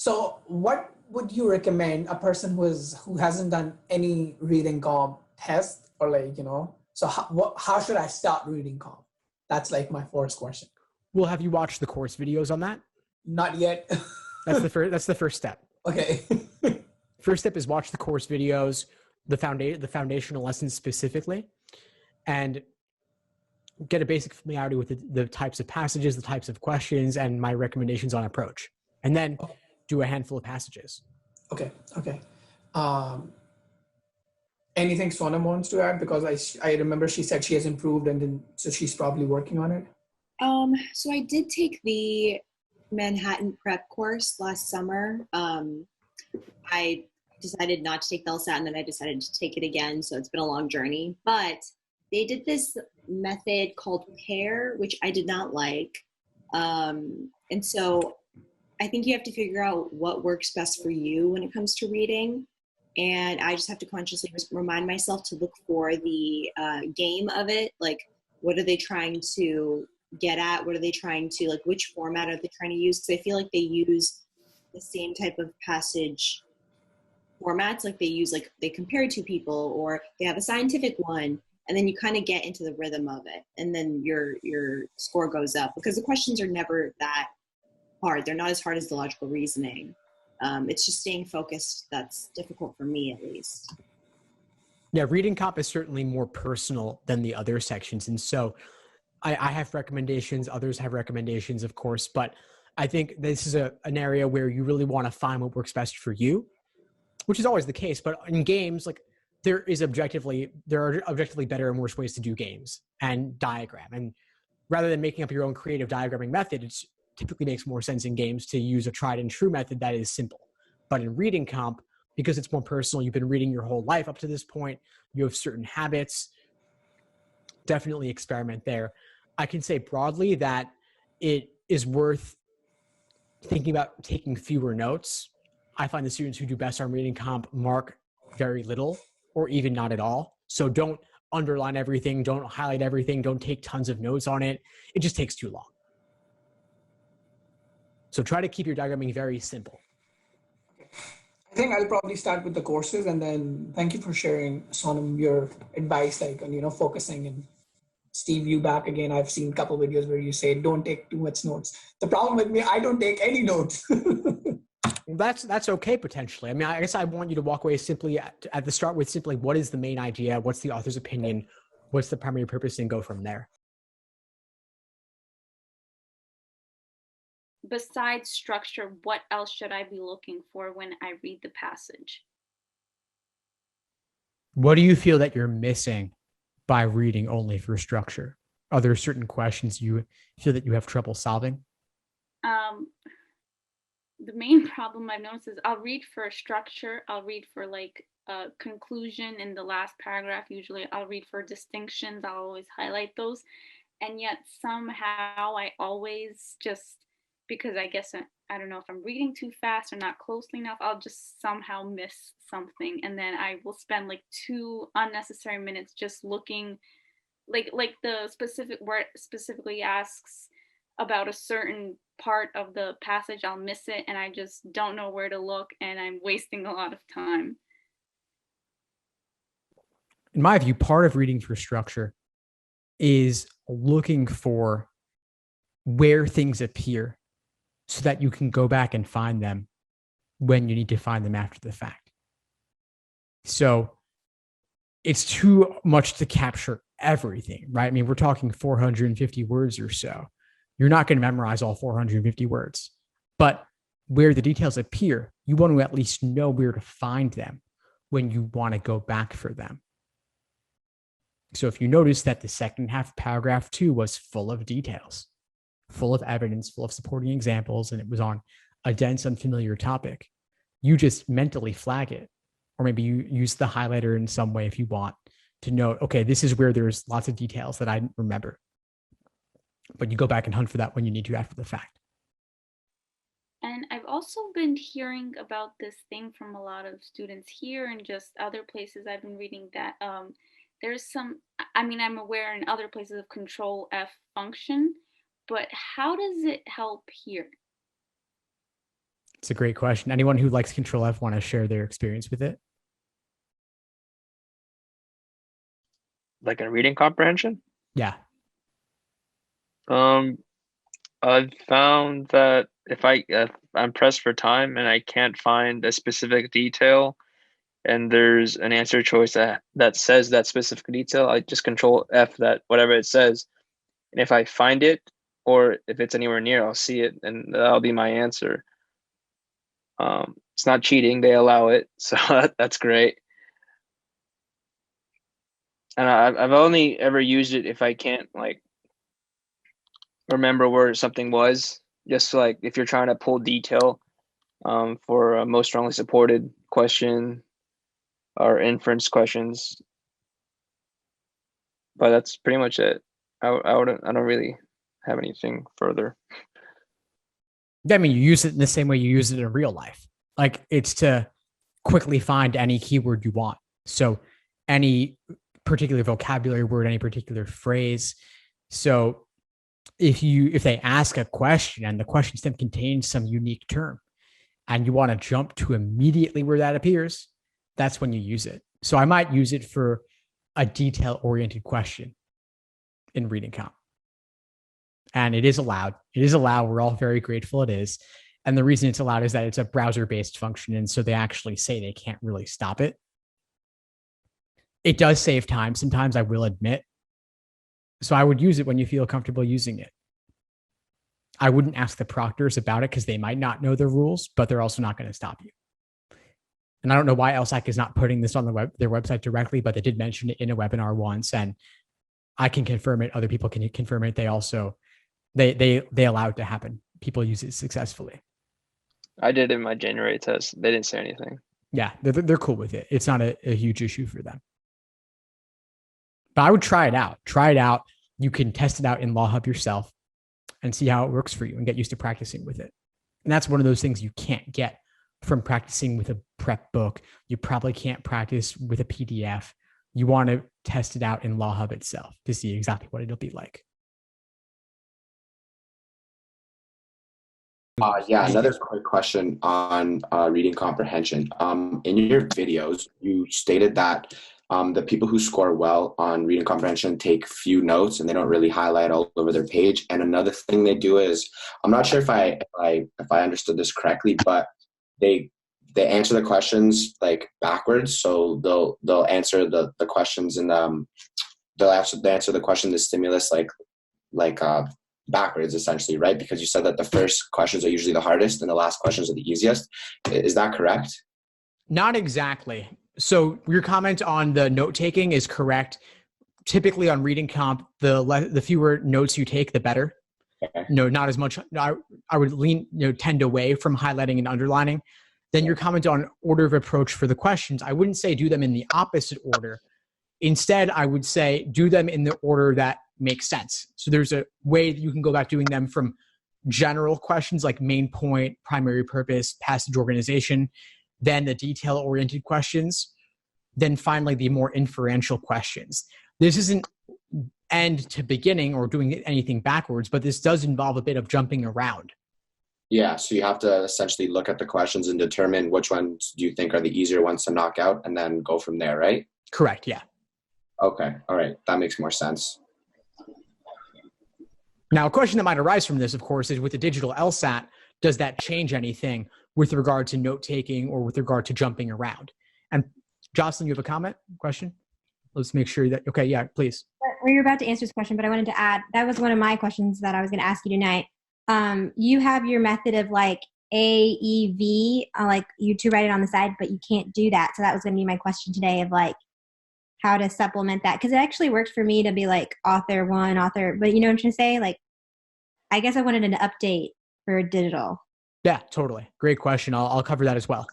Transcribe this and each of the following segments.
So what would you recommend a person who hasn't done any reading comp test, or like, so how should I start reading comp? That's like my first question. Well, have you watched the course videos on that? Not yet. That's the first step. Okay. First step is watch the course videos, the foundational lessons specifically, and get a basic familiarity with the types of passages, the types of questions, and my recommendations on approach. And then do a handful of passages. Okay. Anything Sonam wants to add? Because I remember she said she has improved, and then so she's probably working on it. So I did take the Manhattan prep course last summer. I decided not to take the LSAT, and then I decided to take it again. So it's been a long journey, but they did this method called pair, which I did not like. And so I think you have to figure out what works best for you when it comes to reading. And I just have to consciously remind myself to look for the game of it. Like, what are they trying to get at? What are they trying to, like, which format are they trying to use? Because I feel like they use the same type of passage formats. Like they compare two people, or they have a scientific one, and then you kind of get into the rhythm of it. And then your score goes up, because the questions are never that hard. They're not as hard as the logical reasoning. It's just staying focused that's difficult for me, at least. Yeah, reading comp is certainly more personal than the other sections. And so I have recommendations, others have recommendations, of course, but I think this is an area where you really want to find what works best for you, which is always the case. But in games, like there are objectively better and worse ways to do games and diagram. And rather than making up your own creative diagramming method, it typically makes more sense in games to use a tried and true method that is simple. But in reading comp, because it's more personal, you've been reading your whole life up to this point, you have certain habits, definitely experiment there. I can say broadly that it is worth thinking about taking fewer notes. I find the students who do best on reading comp mark very little or even not at all. So don't underline everything, don't highlight everything, don't take tons of notes on it. It just takes too long. So try to keep your diagramming very simple. I think I'll probably start with the courses, and then thank you for sharing, Sonam, your advice, like on focusing. And Steve, you back again. I've seen a couple of videos where you say don't take too much notes. The problem with me, I don't take any notes. That's okay potentially. I mean, I guess I want you to walk away simply at the start with simply what is the main idea, what's the author's opinion, what's the primary purpose, and go from there. Besides structure, what else should I be looking for when I read the passage? What do you feel that you're missing by reading only for structure? Are there certain questions you feel that you have trouble solving? The main problem I've noticed is I'll read for structure. I'll read for like a conclusion in the last paragraph. Usually I'll read for distinctions. I'll always highlight those. And yet somehow I always just, because I guess I don't know if I'm reading too fast or not closely enough, I'll just somehow miss something. And then I will spend like 2 unnecessary minutes just looking, like the specific word specifically asks about a certain part of the passage, I'll miss it, and I just don't know where to look, and I'm wasting a lot of time. In my view, part of reading for structure is looking for where things appear so that you can go back and find them when you need to find them after the fact. So it's too much to capture everything, right? I mean, we're talking 450 words or so. You're not going to memorize all 450 words, but where the details appear, you want to at least know where to find them when you want to go back for them. So if you notice that the second half of paragraph 2 was full of details, full of evidence, full of supporting examples, and it was on a dense, unfamiliar topic, you just mentally flag it. Or maybe you use the highlighter in some way if you want to know, okay, this is where there's lots of details that I didn't remember. But you go back and hunt for that when you need to after the fact. And I've also been hearing about this thing from a lot of students here and just other places I've been reading that there's some, I mean, I'm aware in other places of Control F function, but how does it help here? It's a great question. Anyone who likes Control F want to share their experience with it? Like in reading comprehension? Yeah. I've found that if I'm pressed for time and I can't find a specific detail, and there's an answer choice that says that specific detail, I just Control F that whatever it says, and if I find it or if it's anywhere near, I'll see it, and that'll be my answer. It's not cheating; they allow it, so that's great. And I've only ever used it if I can't like remember where something was. Just like if you're trying to pull detail for a most strongly supported question or inference questions, but that's pretty much it. I don't really have anything further. I mean, you use it in the same way you use it in real life. Like it's to quickly find any keyword you want. So any particular vocabulary word, any particular phrase. So if they ask a question and the question stem contains some unique term and you want to jump to immediately where that appears, that's when you use it. So I might use it for a detail-oriented question in reading comp. And it is allowed. It is allowed. We're all very grateful it is. And the reason it's allowed is that it's a browser-based function. And so they actually say they can't really stop it. It does save time. Sometimes I will admit. So I would use it when you feel comfortable using it. I wouldn't ask the proctors about it because they might not know the rules, but they're also not going to stop you. And I don't know why LSAC is not putting this on their website directly, but they did mention it in a webinar once, and I can confirm it. Other people can confirm it. They also, they allow it to happen. People use it successfully. I did it in my January test. They didn't say anything. Yeah, they're cool with it. It's not a huge issue for them. But I would try it out. Try it out. You can test it out in Law Hub yourself and see how it works for you and get used to practicing with it. And that's one of those things you can't get from practicing with a prep book. You probably can't practice with a PDF. You want to test it out in Law Hub itself to see exactly what it'll be like. Yeah, another quick question on reading comprehension. In your videos, you stated that the people who score well on reading comprehension take few notes and they don't really highlight all over their page. And another thing they do is, I'm not sure if I understood this correctly, but they answer the questions like backwards. So they'll answer the questions and they'll answer the question, the stimulus like backwards essentially, right? Because you said that the first questions are usually the hardest and the last questions are the easiest. Is that correct? Not exactly. So your comment on the note taking is correct. Typically on reading comp, the fewer notes you take, the better. Okay. No, not as much. I would tend away from highlighting and underlining. Then your comment on order of approach for the questions, I wouldn't say do them in the opposite order. Instead, I would say do them in the order that makes sense. So there's a way that you can go about doing them from general questions like main point, primary purpose, passage organization, then the detail-oriented questions, then finally the more inferential questions. This isn't end to beginning or doing anything backwards, but this does involve a bit of jumping around. Yeah, so you have to essentially look at the questions and determine which ones do you think are the easier ones to knock out and then go from there, right? Correct, yeah. Okay, all right. That makes more sense. Now, a question that might arise from this, of course, is with the digital LSAT, does that change anything with regard to note-taking or with regard to jumping around? And Jocelyn, you have a comment, question? Let's make sure that, okay, yeah, please. Well, you're about to answer this question, but I wanted to add, that was one of my questions that I was going to ask you tonight. You have your method of like AEV, like you to write it on the side, but you can't do that. So that was going to be my question today of like how to supplement that. Because it actually worked for me to be like author one, author, but you know what I'm trying to say? Like, I guess I wanted an update for digital. Yeah, totally. Great question. I'll cover that as well.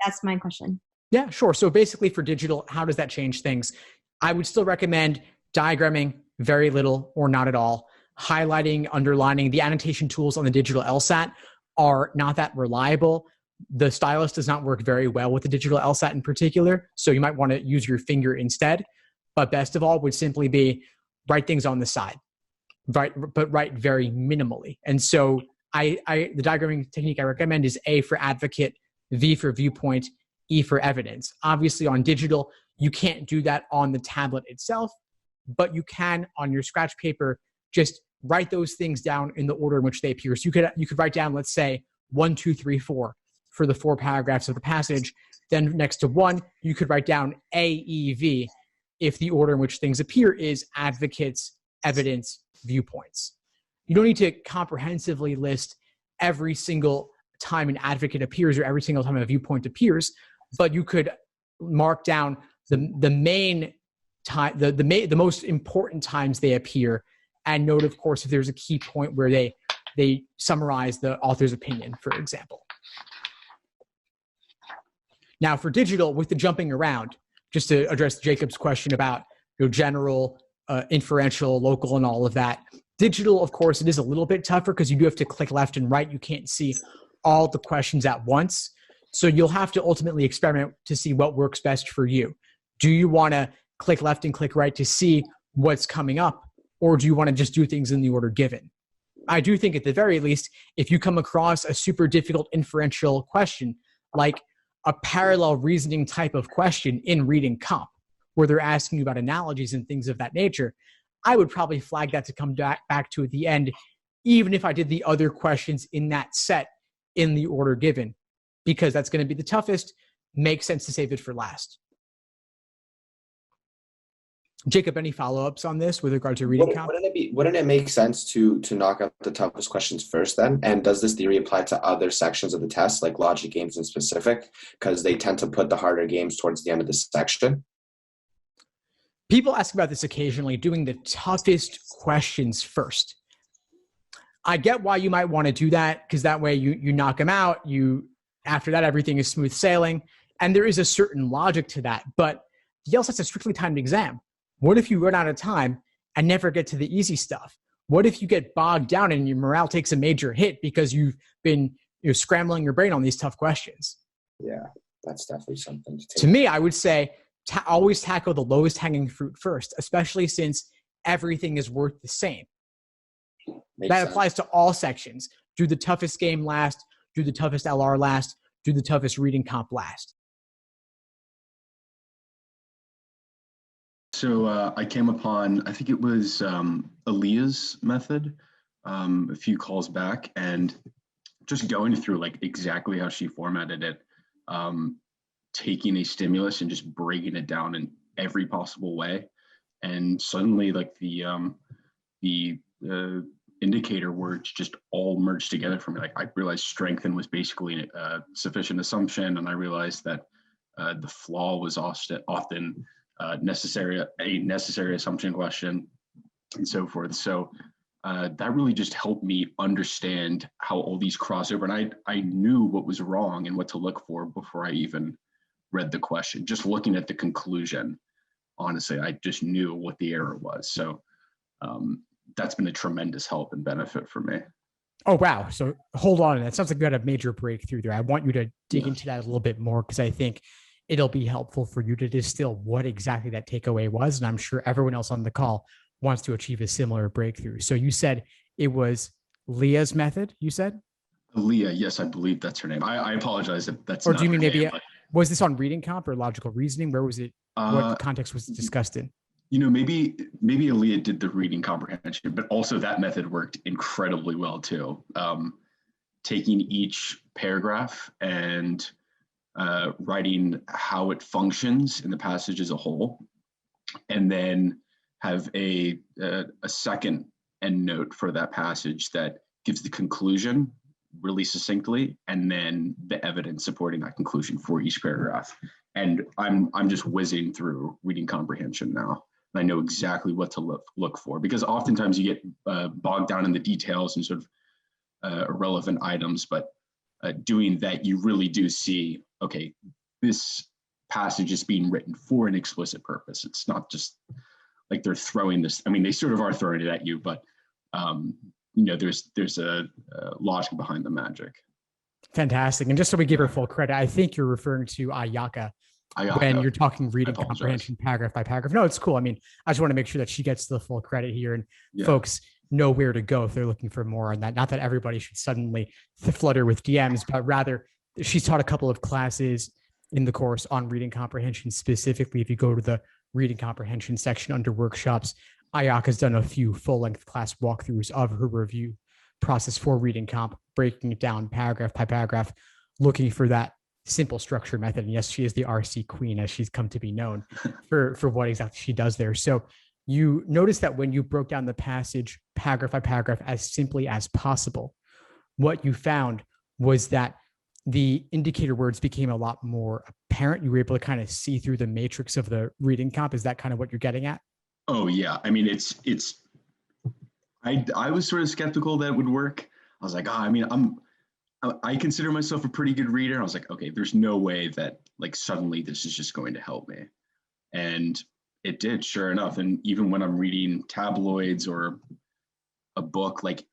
That's my question. Yeah, sure. So basically for digital, how does that change things? I would still recommend diagramming very little or not at all. Highlighting, underlining. The annotation tools on the digital LSAT are not that reliable. The stylus does not work very well with the digital LSAT in particular, so you might want to use your finger instead. But best of all would simply be write things on the side, but write very minimally. And so the diagramming technique I recommend is A for advocate, V for viewpoint, E for evidence. Obviously on digital, you can't do that on the tablet itself, but you can on your scratch paper, just write those things down in the order in which they appear. So you could write down, let's say 1, 2, 3, 4 for the 4 paragraphs of the passage. Then next to 1, you could write down AEV if the order in which things appear is advocates, evidence, viewpoints. You don't need to comprehensively list every single time an advocate appears or every single time a viewpoint appears, but you could mark down the main time, the most important times they appear, and note, of course, if there's a key point where they summarize the author's opinion, for example. Now for digital, with the jumping around, just to address Jacob's question about general, inferential, local, and all of that. Digital, of course, it is a little bit tougher because you do have to click left and right. You can't see all the questions at once. So you'll have to ultimately experiment to see what works best for you. Do you want to click left and click right to see what's coming up? Or do you want to just do things in the order given? I do think at the very least, if you come across a super difficult inferential question, like a parallel reasoning type of question in reading comp, where they're asking you about analogies and things of that nature, I would probably flag that to come back to at the end, even if I did the other questions in that set in the order given, because that's going to be the toughest. Makes sense to save it for last. Jacob, any follow-ups on this with regard to reading comp? Wouldn't it make sense to knock out the toughest questions first then? And does this theory apply to other sections of the test, like logic games in specific, because they tend to put the harder games towards the end of the section? People ask about this occasionally, doing the toughest questions first. I get why you might want to do that, because that way you knock them out. After that, everything is smooth sailing. And there is a certain logic to that. But the LSAT's a strictly timed exam. What if you run out of time and never get to the easy stuff? What if you get bogged down and your morale takes a major hit because you've been scrambling your brain on these tough questions? Yeah, that's definitely something to take. To me, I would say always tackle the lowest hanging fruit first, especially since everything is worth the same. That applies to all sections. Do the toughest game last, do the toughest LR last, do the toughest reading comp last. So I came upon, I think it was Aaliyah's method a few calls back, and just going through like exactly how she formatted it, taking a stimulus and just breaking it down in every possible way. And suddenly like the indicator words just all merged together for me. Like I realized strengthen was basically a sufficient assumption, and I realized that the flaw was often a necessary assumption question, and so forth. So that really just helped me understand how all these cross over, and I knew what was wrong and what to look for before I even read the question. Just looking at the conclusion, honestly, I just knew what the error was. So that's been a tremendous help and benefit for me. Oh, wow. So hold on. That sounds like you had a major breakthrough there. I want you to dig into that a little bit more, because I think it'll be helpful for you to distill what exactly that takeaway was. And I'm sure everyone else on the call wants to achieve a similar breakthrough. So you said it was Leah's method, you said? Leah, yes, I believe that's her name. I apologize if that's or not do you mean her maybe, name, but was this on reading comp or logical reasoning? Where was it? What context was it discussed in? Maybe Aaliyah did the reading comprehension, but also that method worked incredibly well too. Taking each paragraph and writing how it functions in the passage as a whole, and then have a second endnote for that passage that gives the conclusion really succinctly, and then the evidence supporting that conclusion for each paragraph. And I'm just whizzing through reading comprehension now. I know exactly what to look for, because oftentimes you get bogged down in the details and sort of irrelevant items, but doing that, you really do see, okay, this passage is being written for an explicit purpose. It's not just like they're throwing this. I mean, they sort of are throwing it at you, but there's a logic behind the magic. Fantastic. And just so we give her full credit, I think you're referring to Ayaka when you're talking reading comprehension paragraph by paragraph. No, it's cool. I mean, I just want to make sure that she gets the full credit here. And folks, know where to go if they're looking for more on that. Not that everybody should suddenly flutter with DMs, but rather she's taught a couple of classes in the course on reading comprehension. Specifically, if you go to the reading comprehension section under workshops, Ayak has done a few full-length class walkthroughs of her review process for reading comp, breaking it down paragraph by paragraph, looking for that simple structure method. And yes, she is the RC queen, as she's come to be known for what exactly she does there. So you notice that when you broke down the passage paragraph by paragraph as simply as possible, what you found was that the indicator words became a lot more apparent. You were able to kind of see through the matrix of the reading comp. Is that kind of what you're getting at? Oh yeah. I mean, I was sort of skeptical that it would work. I was like, I consider myself a pretty good reader. I was like, okay, there's no way that like suddenly this is just going to help me. And it did, sure enough. And even when I'm reading tabloids or a book, like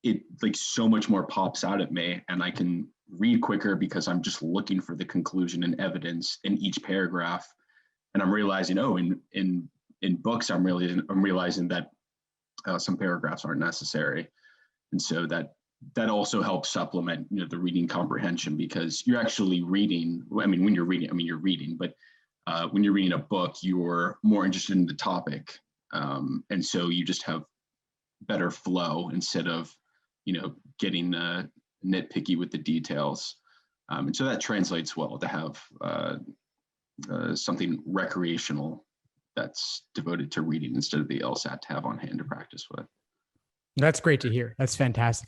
it like so much more pops out at me, and I can read quicker because I'm just looking for the conclusion and evidence in each paragraph. And I'm realizing, in books, I'm realizing that some paragraphs aren't necessary. And so that also helps supplement, the reading comprehension, because you're actually reading. I mean, when you're reading, you're reading, but when you're reading a book, you're more interested in the topic. And so you just have better flow instead of, getting nitpicky with the details. And so that translates well to have something recreational that's devoted to reading instead of the LSAT to have on hand to practice with. That's great to hear. That's fantastic.